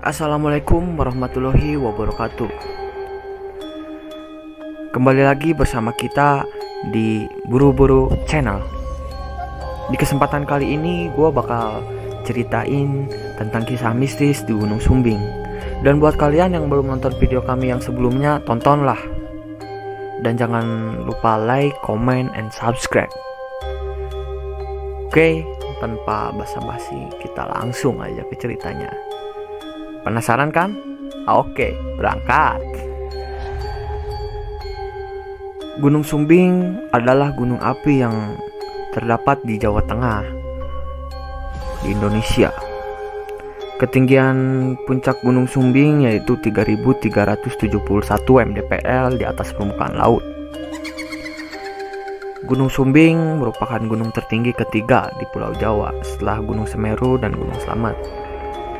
Assalamualaikum warahmatullahi wabarakatuh. Kembali lagi bersama kita di Buru-Buru Channel. Di kesempatan kali ini gue bakal ceritain tentang kisah mistis di Gunung Sumbing. Dan buat kalian yang belum nonton video kami yang sebelumnya, tontonlah. Dan jangan lupa like, comment, and subscribe. Oke, tanpa basa-basi kita langsung aja ke ceritanya. Penasaran kan? Oke, berangkat. Gunung Sumbing adalah gunung api yang terdapat di Jawa Tengah, di Indonesia. Ketinggian puncak Gunung Sumbing yaitu 3.371 mdpl di atas permukaan laut. Gunung Sumbing merupakan gunung tertinggi ketiga di Pulau Jawa setelah Gunung Semeru dan Gunung Slamet.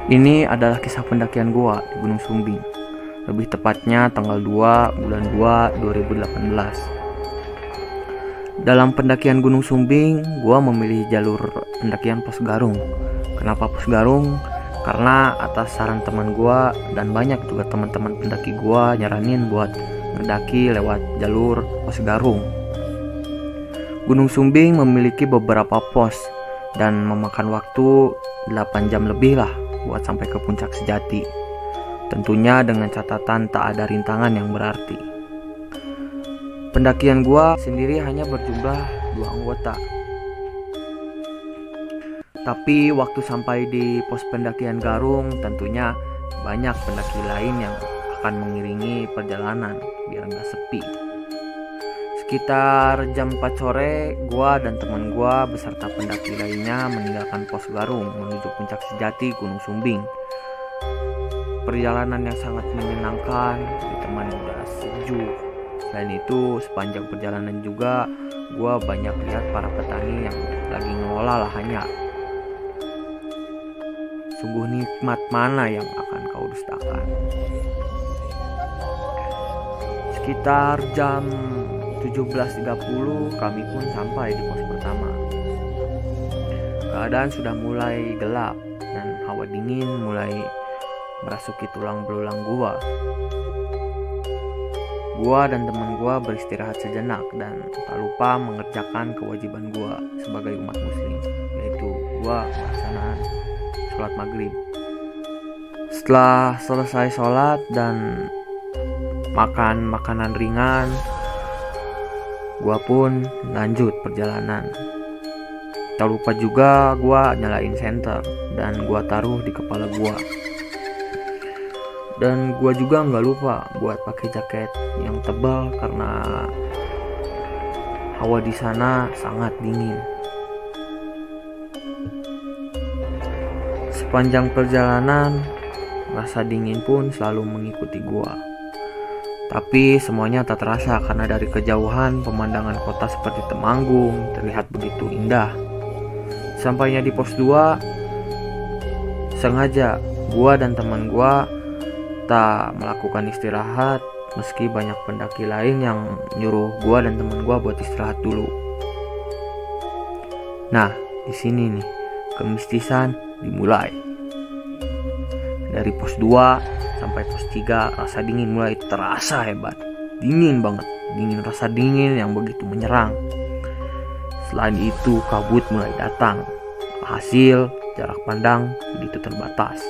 Ini adalah kisah pendakian gua di Gunung Sumbing. Lebih tepatnya tanggal 2 bulan 2 2018. Dalam pendakian Gunung Sumbing, gua memilih jalur pendakian Pos Garung. Kenapa Pos Garung? Karena atas saran teman gua dan banyak juga teman-teman pendaki gua nyaranin buat mendaki lewat jalur Pos Garung. Gunung Sumbing memiliki beberapa pos dan memakan waktu 8 jam lebih lah buat sampai ke puncak sejati. Tentunya dengan catatan tak ada rintangan yang berarti. Pendakian gua sendiri hanya berjumlah 2 anggota. Tapi waktu sampai di pos pendakian Garung, tentunya banyak pendaki lain yang akan mengiringi perjalanan biar nggak sepi. Sekitar jam 4 sore, gua dan teman gua beserta pendaki lainnya meninggalkan pos Garung menuju puncak sejati Gunung Sumbing. Perjalanan yang sangat menyenangkan, ditemani udara sejuk. Selain itu, sepanjang perjalanan juga gua banyak lihat para petani yang lagi ngelola lahannya. Sungguh nikmat mana yang akan kau dustakan. Sekitar jam 17.30 kami pun sampai di pos pertama. Keadaan sudah mulai gelap dan hawa dingin mulai merasuki tulang belulang gua. Gua dan teman gua beristirahat sejenak dan tak lupa mengerjakan kewajiban gua sebagai umat muslim, yaitu gua melaksanakan sholat maghrib. Setelah selesai sholat dan makan makanan ringan, gua pun lanjut perjalanan. Tak lupa juga gua nyalain senter dan gua taruh di kepala gua. Dan gua juga nggak lupa buat pakai jaket yang tebal karena hawa di sana sangat dingin. Sepanjang perjalanan, rasa dingin pun selalu mengikuti gua. Tapi semuanya tak terasa karena dari kejauhan pemandangan kota seperti Temanggung terlihat begitu indah. Sampainya di pos 2, sengaja gua dan teman gua tak melakukan istirahat meski banyak pendaki lain yang nyuruh gua dan teman gua buat istirahat dulu. Nah, di sini nih kemistisan dimulai. Dari pos 2 sampai pos 3 rasa dingin mulai terasa hebat. Dingin banget, rasa dingin yang begitu menyerang. Selain itu kabut mulai datang. Hasil jarak pandang begitu terbatas.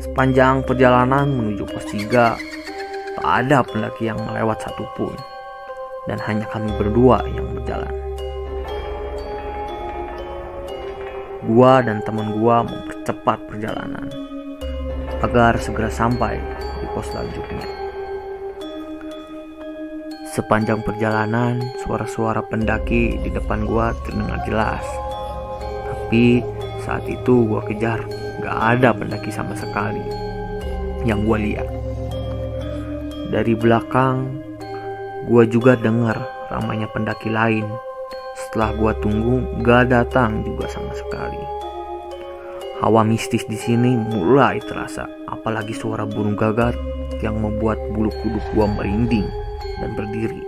Sepanjang perjalanan menuju pos 3 tak ada pendaki yang melewat satupun, dan hanya kami berdua yang berjalan. Gua dan teman gua mempercepat perjalanan agar segera sampai di pos selanjutnya. Sepanjang perjalanan, suara-suara pendaki di depan gua terdengar jelas. Tapi saat itu gua kejar, gak ada pendaki sama sekali yang gua lihat. Dari belakang, gua juga dengar ramainya pendaki lain. Setelah gua tunggu, gak datang juga sama sekali. Hawa mistis di sini mulai terasa, apalagi suara burung gagak yang membuat bulu kuduk gua merinding dan berdiri.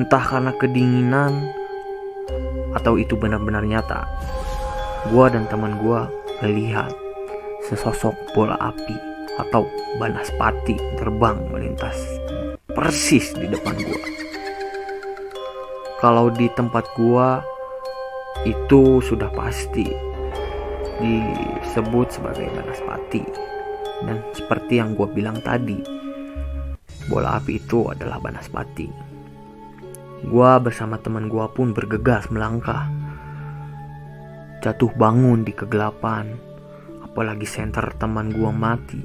Entah karena kedinginan atau itu benar-benar nyata, gua dan teman gua melihat sesosok bola api atau banaspati terbang melintas persis di depan gua. Kalau di tempat gua itu sudah pasti disebut sebagai banaspati. Dan seperti yang gua bilang tadi, bola api itu adalah banaspati. Gua bersama teman gua pun bergegas melangkah. Jatuh bangun di kegelapan, apalagi senter teman gua mati.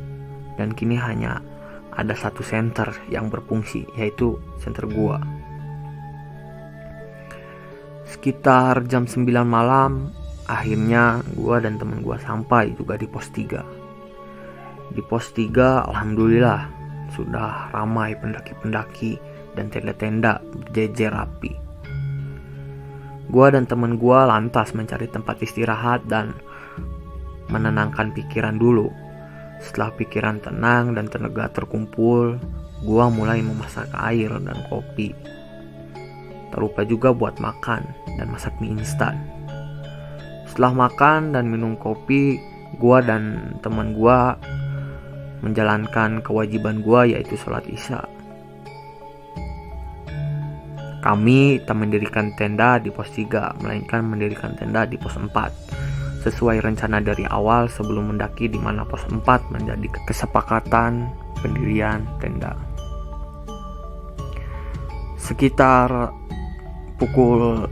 Dan kini hanya ada satu senter yang berfungsi, yaitu senter gua. Sekitar jam 9 malam, akhirnya gua dan teman gua sampai juga di pos 3. Di pos 3 alhamdulillah sudah ramai pendaki-pendaki dan tenda-tenda berjejer rapi. Gua dan teman gua lantas mencari tempat istirahat dan menenangkan pikiran dulu. Setelah pikiran tenang dan tenaga terkumpul, gua mulai memasak air dan kopi. Tak lupa juga buat makan dan masak mie instan. Setelah makan dan minum kopi, gua dan teman gua menjalankan kewajiban gua, yaitu sholat isya. Kami tak mendirikan tenda di pos 3, melainkan mendirikan tenda di pos 4. Sesuai rencana dari awal sebelum mendaki, di mana pos 4 menjadi kesepakatan pendirian tenda. Sekitar pukul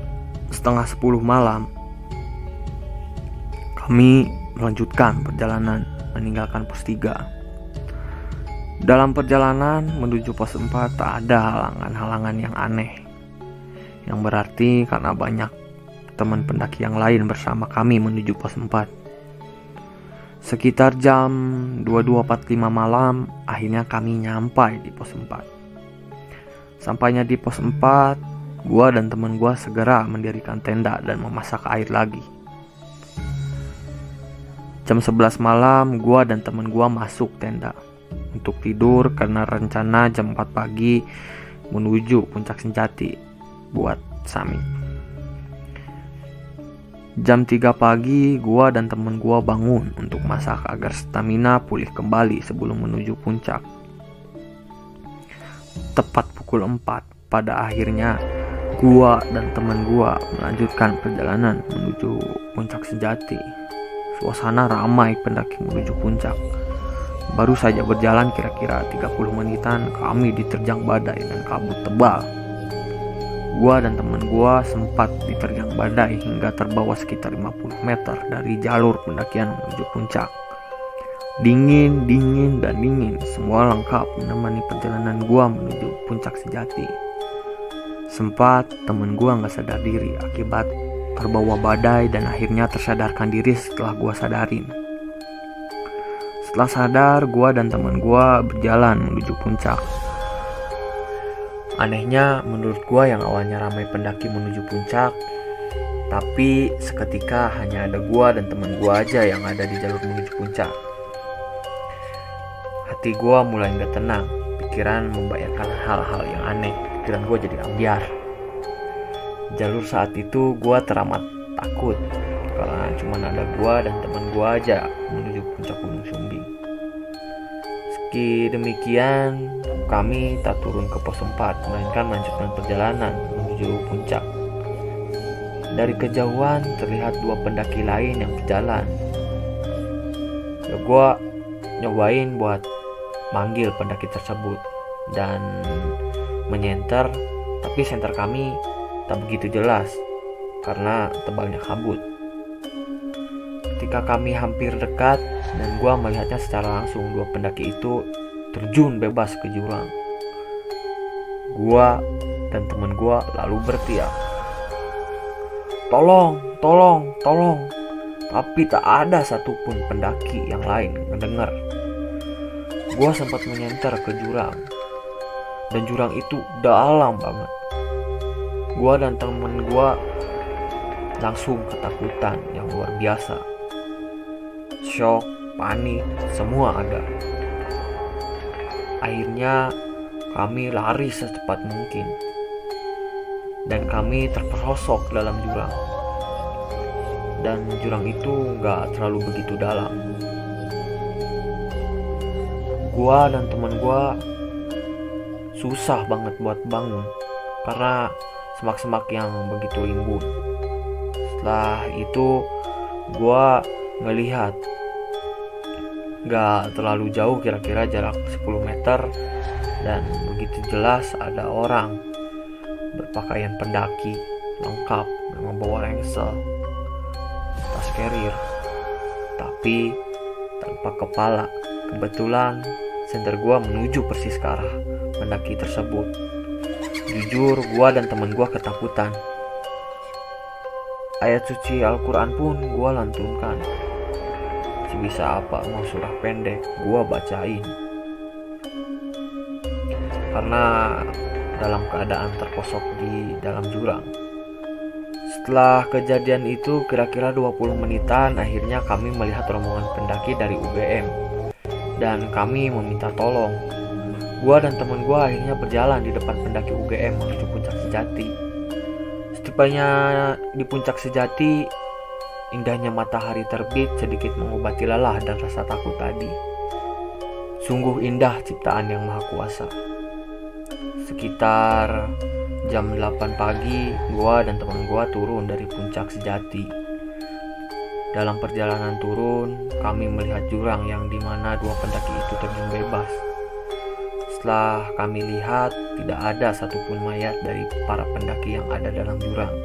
setengah 10 malam, kami melanjutkan perjalanan meninggalkan pos 3. Dalam perjalanan menuju pos 4 tak ada halangan-halangan yang aneh, yang berarti karena banyak teman pendaki yang lain bersama kami menuju pos 4. Sekitar jam 22.45 malam, akhirnya kami nyampai di pos 4. Sampainya di pos 4, gua dan teman gua segera mendirikan tenda dan memasak air lagi. Jam 11 malam, gua dan teman gua masuk tenda untuk tidur karena rencana jam 4 pagi menuju Puncak Senjati buat summit. Jam 3 pagi, gua dan teman gua bangun untuk masak agar stamina pulih kembali sebelum menuju puncak. Tepat pukul 4, pada akhirnya gua dan teman gua melanjutkan perjalanan menuju Puncak Senjati. Suasana ramai pendaki menuju puncak. Baru saja berjalan kira-kira 30 menitan, kami diterjang badai dan kabut tebal. Gua dan teman gua sempat diterjang badai hingga terbawa sekitar 50 meter dari jalur pendakian menuju puncak. Dingin, dan dingin, semua lengkap menemani perjalanan gua menuju Puncak Senjati. Sempat teman gua nggak sadar diri akibat terbawa badai dan akhirnya tersadarkan diri setelah gua sadarin. Setelah sadar, gua dan teman gua berjalan menuju puncak. Anehnya, menurut gua yang awalnya ramai pendaki menuju puncak, tapi seketika hanya ada gua dan teman gua aja yang ada di jalur menuju puncak. Hati gua mulai gak tenang, pikiran membayangkan hal-hal yang aneh, pikiran gua jadi ambiar. Jalur saat itu gua teramat takut karena cuma ada gua dan teman gua aja menuju puncak Gunung Sumbing. Meski demikian, kami tak turun ke pos 4, melainkan melanjutkan perjalanan menuju puncak. Dari kejauhan terlihat dua pendaki lain yang berjalan. Ya gua nyobain buat manggil pendaki tersebut dan menyenter, tapi senter kami tak begitu jelas karena tebalnya kabut. Ketika kami hampir dekat dan gua melihatnya secara langsung, dua pendaki itu terjun bebas ke jurang. Gua dan teman gua lalu berteriak, "Tolong, tolong, tolong!" Tapi tak ada satupun pendaki yang lain mendengar. Gua sempat menyenter ke jurang, dan jurang itu dalam banget. Gua dan temen gua langsung ketakutan yang luar biasa. Shock, panik, semua ada. Akhirnya kami lari secepat mungkin, dan kami terperosok dalam jurang. dan jurang itu gak terlalu begitu dalam. Gua dan teman gua susah banget buat bangun karena semak-semak yang begitu rimbun. Setelah itu gua ngelihat gak terlalu jauh, kira-kira jarak 10 meter, dan begitu jelas ada orang berpakaian pendaki lengkap dengan membawa ransel, tas carrier, tapi tanpa kepala. Kebetulan senter gua menuju persis ke arah pendaki tersebut. Jujur, gua dan teman gua ketakutan. Ayat suci Al-Quran pun gua lantunkan. Sebisa apa mau surah pendek gua bacain. Karena dalam keadaan terposok di dalam jurang. Setelah kejadian itu kira-kira 20 menitan, akhirnya kami melihat rombongan pendaki dari UGM dan kami meminta tolong. Gua dan teman gua akhirnya berjalan di depan pendaki UGM menuju puncak sejati. Setibanya di puncak sejati, indahnya matahari terbit sedikit mengobati lelah dan rasa takut tadi. Sungguh indah ciptaan yang maha kuasa. Sekitar jam 8 pagi, gua dan teman gua turun dari puncak sejati. Dalam perjalanan turun, kami melihat jurang yang dimana dua pendaki itu terjun bebas. Setelah kami lihat, tidak ada satupun mayat dari para pendaki yang ada dalam jurang.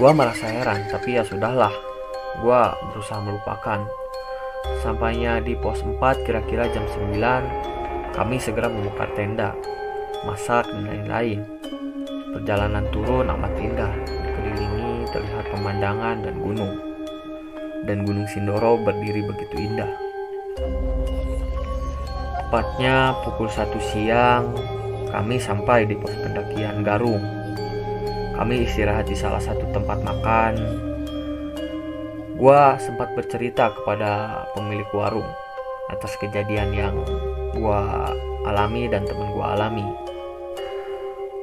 Gua merasa heran, tapi ya sudahlah. Gua berusaha melupakan. Sampainya di pos 4 kira-kira jam 9, kami segera membongkar tenda, masak dan lain-lain. Perjalanan turun amat indah, dikelilingi terlihat pemandangan dan gunung. Dan Gunung Sindoro berdiri begitu indah. Tepatnya pukul 1 siang, kami sampai di pos pendakian Garung. Kami istirahat di salah satu tempat makan. Gua sempat bercerita kepada pemilik warung atas kejadian yang gua alami dan temen gua alami.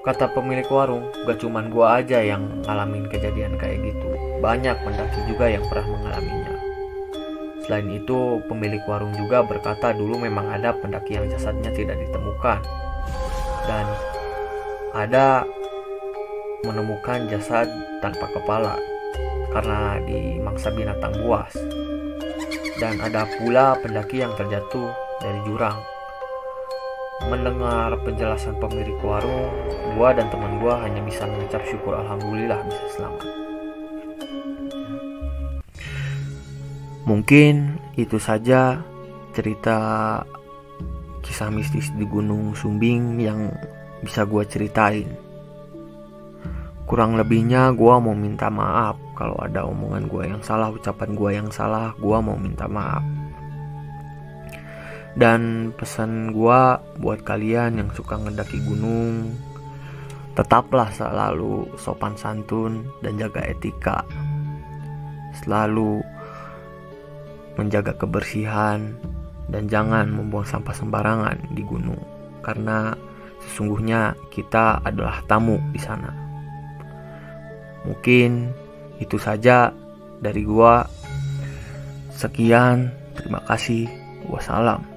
Kata pemilik warung, gak cuman gua aja yang ngalamin kejadian kayak gitu. Banyak pendaki juga yang pernah mengalaminya. Selain itu, pemilik warung juga berkata dulu memang ada pendaki yang jasadnya tidak ditemukan. Dan ada menemukan jasad tanpa kepala karena dimangsa binatang buas. Dan ada pula pendaki yang terjatuh dari jurang. Mendengar penjelasan pemilik warung, gua dan teman gua hanya bisa mengucap syukur alhamdulillah bisa selamat. Mungkin itu saja cerita kisah mistis di Gunung Sumbing yang bisa gua ceritain. Kurang lebihnya gua mau minta maaf kalau ada omongan gua yang salah, ucapan gua yang salah, gua mau minta maaf. Dan pesan gua buat kalian yang suka ngedaki gunung, tetaplah selalu sopan santun dan jaga etika. Selalu menjaga kebersihan dan jangan membuang sampah sembarangan di gunung, karena sesungguhnya kita adalah tamu di sana. Mungkin itu saja dari gua. Sekian, terima kasih. Wassalam.